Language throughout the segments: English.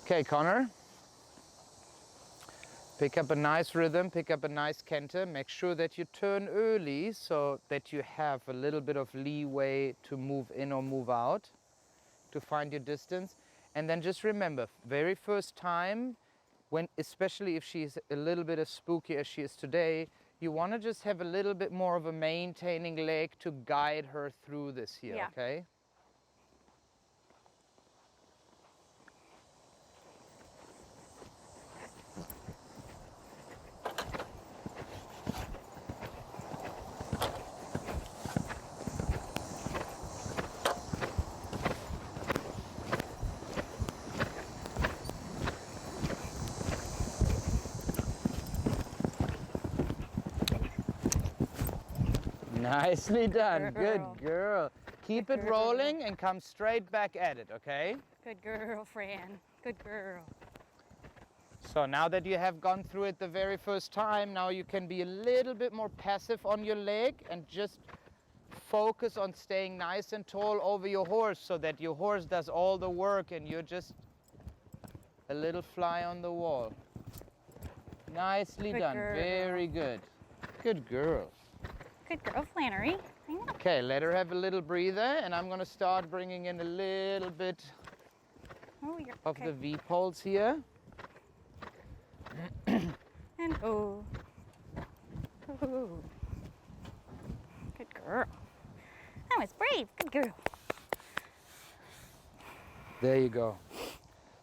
Okay, Connor. Pick up a nice rhythm, pick up a nice canter. Make sure that you turn early so that you have a little bit of leeway to move in or move out to find your distance. And then just remember, very first time, when, especially if she's a little bit as spooky as she is today, you want to just have a little bit more of a maintaining leg to guide her through this here, Yeah. okay? Nicely done. Girl. Good girl. Keep Good it girl. rolling and come straight back at it, okay? Good girl, Fran. Good girl. So now that you have gone through it the very first time, now you can be a little bit more passive on your leg and just focus on staying nice and tall over your horse so that your horse does all the work and you're just a little fly on the wall. Nicely Good done. girl. Very good. Good girl. Good girl, Flannery. I know. Okay, let her have a little breather, and I'm going to start bringing in a little bit Oh, you're of okay. the V-poles here. And oh. Oh. Good girl. That was brave. Good girl. There you go.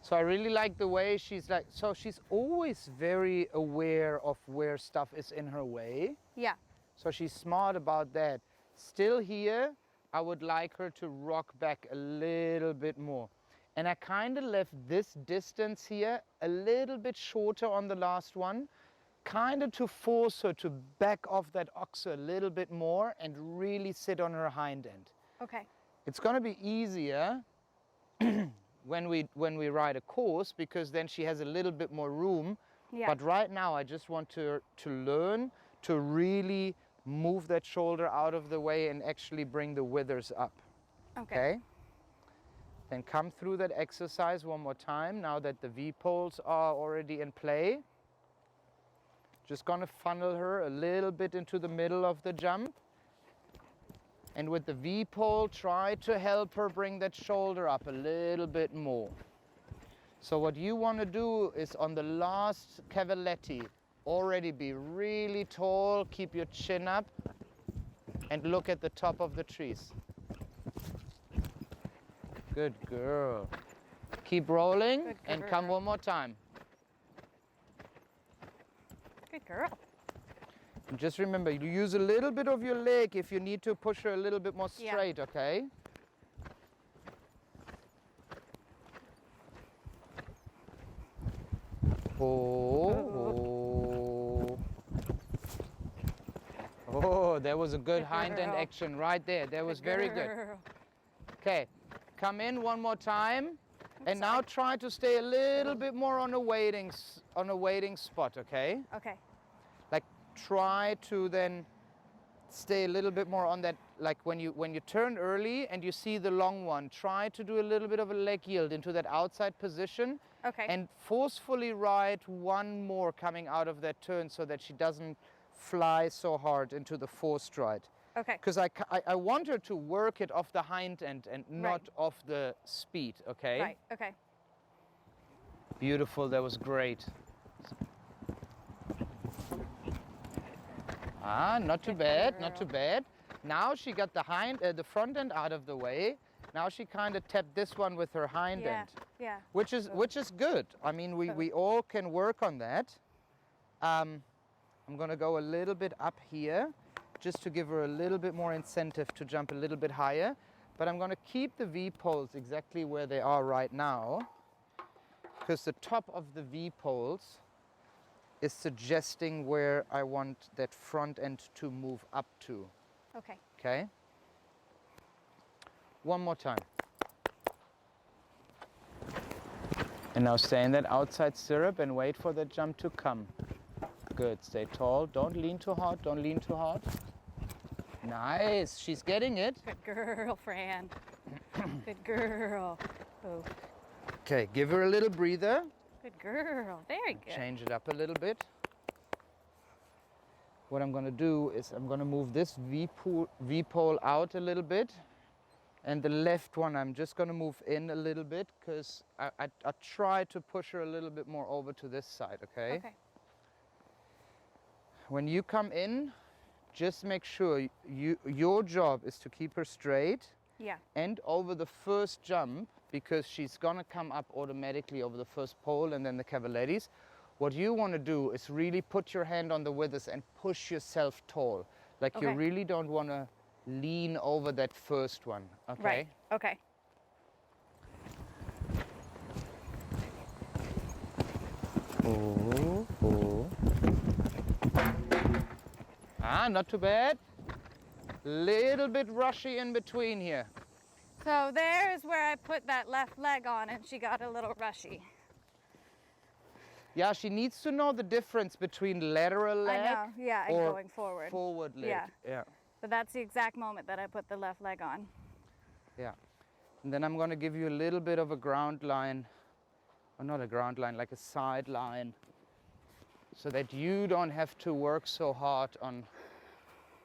So I really like the way she's like, so she's always very aware of where stuff is in her way. Yeah. So she's smart about that. Still here, I would like her to rock back a little bit more. And I kind of left this distance here a little bit shorter on the last one, kind of to force her to back off that oxer a little bit more and really sit on her hind end. Okay. It's going to be easier when we ride a course because then she has a little bit more room. Yeah. But right now I just want to learn to really move that shoulder out of the way and actually bring the withers up. Okay? Then come through that exercise one more time now that the V-poles are already in play. Just gonna funnel her a little bit into the middle of the jump. And with the V-pole, try to help her bring that shoulder up a little bit more. So what you want to do is on the last cavaletti, already be really tall, keep your chin up, and look at the top of the trees. Good girl. Keep rolling. Good And girl. come one more time. Good girl. And just remember, you use a little bit of your leg if you need to push her a little bit more straight, okay? Oh, there was a good hind end action right there. That was very good. Okay, come in one more time. And now try to stay a little bit more on a waiting spot, okay? Okay. Like try to then stay a little bit more on that, like when you turn early and you see the long one, try to do a little bit of a leg yield into that outside position. Okay. And forcefully ride one more coming out of that turn so that she doesn't fly so hard into the forced stride. Okay. Because I want her to work it off the hind end and not off the speed, okay? Right. Okay. Beautiful, that was great. Ah, not too bad, not too bad. Now she got the front end out of the way. Now she kind of tapped this one with her hind end. Yeah. Which is good. I mean, we all can work on that. I'm gonna go a little bit up here just to give her a little bit more incentive to jump a little bit higher. But I'm gonna keep the V-poles exactly where they are right now because the top of the V-poles is suggesting where I want that front end to move up to. Okay. Okay? One more time. And now stay in that outside stirrup and wait for the jump to come. Good, stay tall. Don't lean too hard, don't lean too hard. Nice, she's getting it. Good girl, Fran. Good girl. Oh. Okay, give her a little breather. Good girl. Very good. Change it up a little bit. What I'm going to do is I'm going to move this V-pole out a little bit. And the left one, I'm just going to move in a little bit because I try to push her a little bit more over to this side, okay? Okay. When you come in, just make sure your job is to keep her straight. Yeah. And over the first jump, because she's going to come up automatically over the first pole and then the cavalettes, what you want to do is really put your hand on the withers and push yourself tall. Like you really don't want to lean over that first one, okay? Right, okay. Oh, oh. Ah, not too bad. Little bit rushy in between here. So there's where I put that left leg on and she got a little rushy. Yeah, she needs to know the difference between lateral leg I know, yeah, and or going forward. Forward leg. Yeah. But that's the exact moment that I put the left leg on. Yeah. And then I'm going to give you a little bit of a ground line, or not a ground line, like a side line, so that you don't have to work so hard on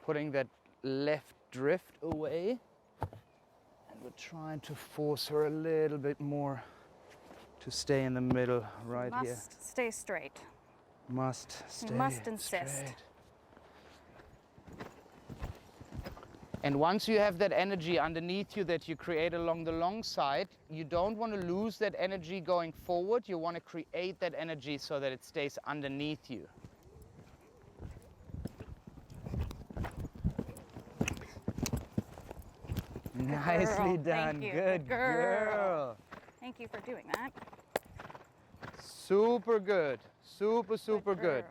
putting that left drift away. And we're trying to force her a little bit more to stay in the middle right here. Must stay straight. Must stay You must insist. straight. And once you have that energy underneath you that you create along the long side, you don't want to lose that energy going forward. You want to create that energy so that it stays underneath you. Nicely done. Thank you. Good girl. Thank you for doing that. Super good. Super good.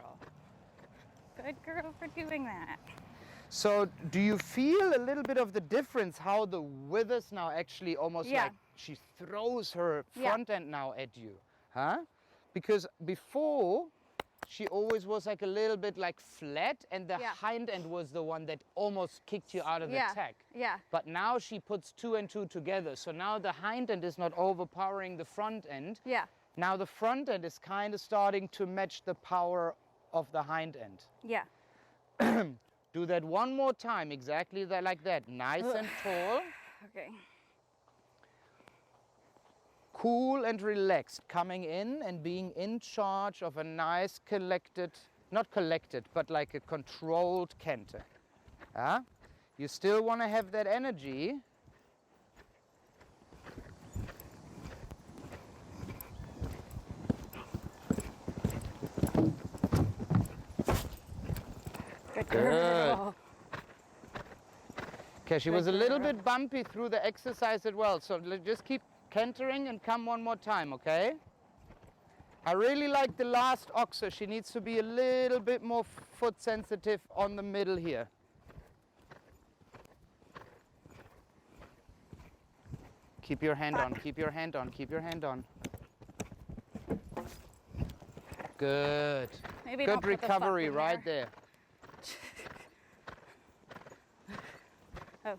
Good girl for doing that. So do you feel a little bit of the difference how the withers now actually almost like she throws her front end now at you, huh? Because before she always was like a little bit like flat and the hind end was the one that almost kicked you out of the tack. Yeah. But now she puts 2 and 2 together. So now the hind end is not overpowering the front end. Yeah. Now the front end is kind of starting to match the power of the hind end. Yeah. Do that one more time, exactly like that. Nice and tall. Okay. Cool and relaxed, coming in and being in charge of a nice collected, not collected, but like a controlled canter. You still want to have that energy. Good girl. Okay, she was a little bit bumpy through the exercise as well, so just keep cantering and come one more time, okay? I really like the last oxer. She needs to be a little bit more foot sensitive on the middle here. Keep your hand on, keep your hand on, keep your hand on. Good. Maybe Good recovery right there. Oh.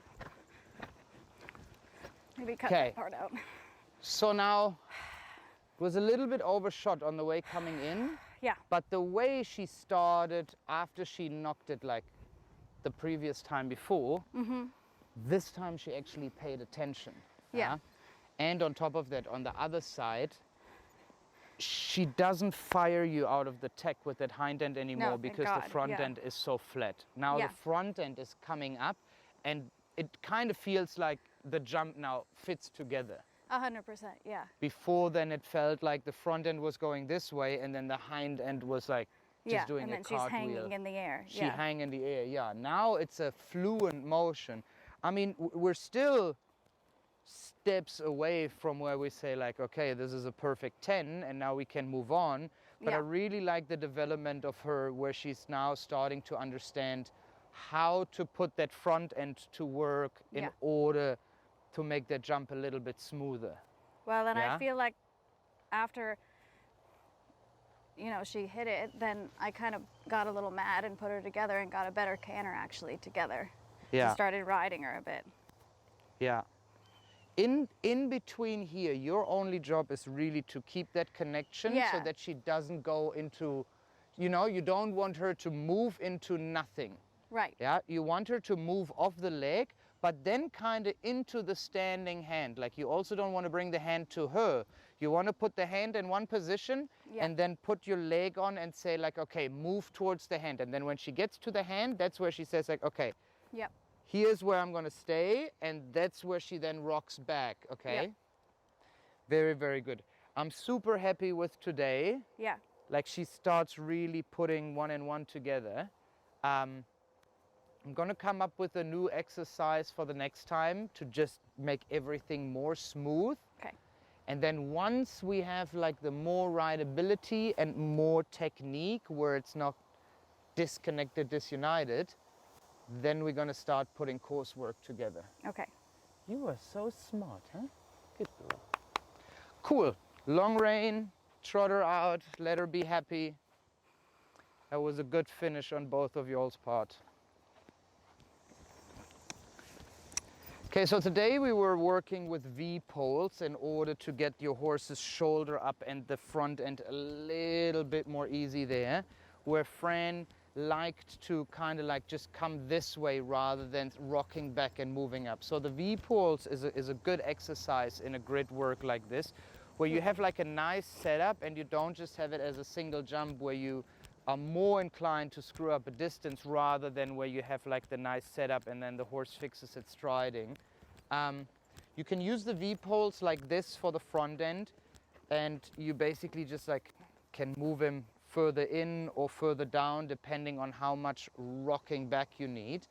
Maybe cut that part out. So now, it was a little bit overshot on the way coming in. Yeah. But the way she started after she knocked it like the previous time before, this time she actually paid attention. Yeah. And on top of that, on the other side, she doesn't fire you out of the tack with that hind end anymore because the front end is so flat. Now the front end is coming up and it kind of feels like the jump now fits together. 100%, yeah. Before then it felt like the front end was going this way and then the hind end was like just doing a cartwheel. And then she's hanging in the air. She hang in the air, yeah. Now it's a fluent motion. I mean, we're still steps away from where we say like, okay, this is a perfect 10 and now we can move on. But I really like the development of her where she's now starting to understand how to put that front end to work in order to make that jump a little bit smoother. Well, and I feel like after, you know, she hit it, then I kind of got a little mad and put her together and got a better canter actually together. Yeah. And started riding her a bit. Yeah. in between here, your only job is really to keep that connection so that she doesn't go into, you know, you don't want her to move into nothing. Right. Yeah, you want her to move off the leg, but then kind of into the standing hand. Like you also don't want to bring the hand to her. You want to put the hand in one position and then put your leg on and say like, okay, move towards the hand. And then when she gets to the hand, that's where she says like, okay, here's where I'm going to stay. And that's where she then rocks back. Okay. Very, very good. I'm super happy with today. Yeah. Like she starts really putting one and one together. I'm going to come up with a new exercise for the next time to just make everything more smooth. Okay. And then once we have like the more rideability and more technique where it's not disconnected, disunited, then we're going to start putting coursework together. Okay. You are so smart, huh? Good girl. Cool. Long rein, trot her out, let her be happy. That was a good finish on both of y'all's part. Okay, so today we were working with V-poles in order to get your horse's shoulder up and the front end a little bit more easy there, where Fran liked to kind of like just come this way rather than rocking back and moving up. So the V-poles is a good exercise in a grid work like this, where you have like a nice setup and you don't just have it as a single jump where you are more inclined to screw up a distance rather than where you have like the nice setup and then the horse fixes it striding. You can use the V-poles like this for the front end, and you basically just like can move him further in or further down depending on how much rocking back you need.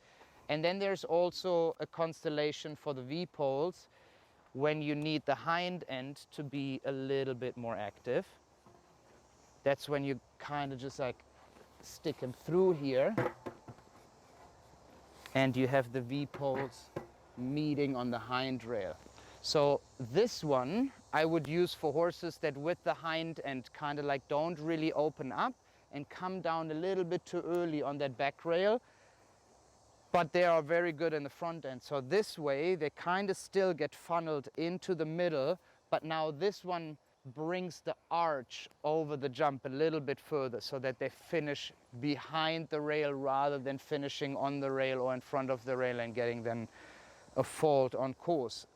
And then there's also a constellation for the V-poles when you need the hind end to be a little bit more active. That's when you kind of just like stick him through here and you have the V-poles meeting on the hind rail. So this one I would use for horses that with the hind end kind of like don't really open up and come down a little bit too early on that back rail, but they are very good in the front end. So this way they kind of still get funneled into the middle, but now this one brings the arch over the jump a little bit further so that they finish behind the rail rather than finishing on the rail or in front of the rail and getting then a fault on course.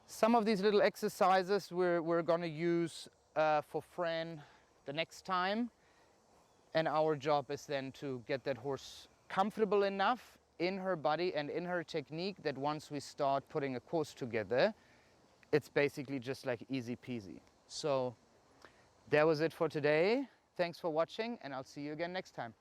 Some of these little exercises we're going to use for Fran the next time, and our job is then to get that horse comfortable enough in her body and in her technique that once we start putting a course together, it's basically just like easy peasy. So that was it for today. Thanks for watching, and I'll see you again next time.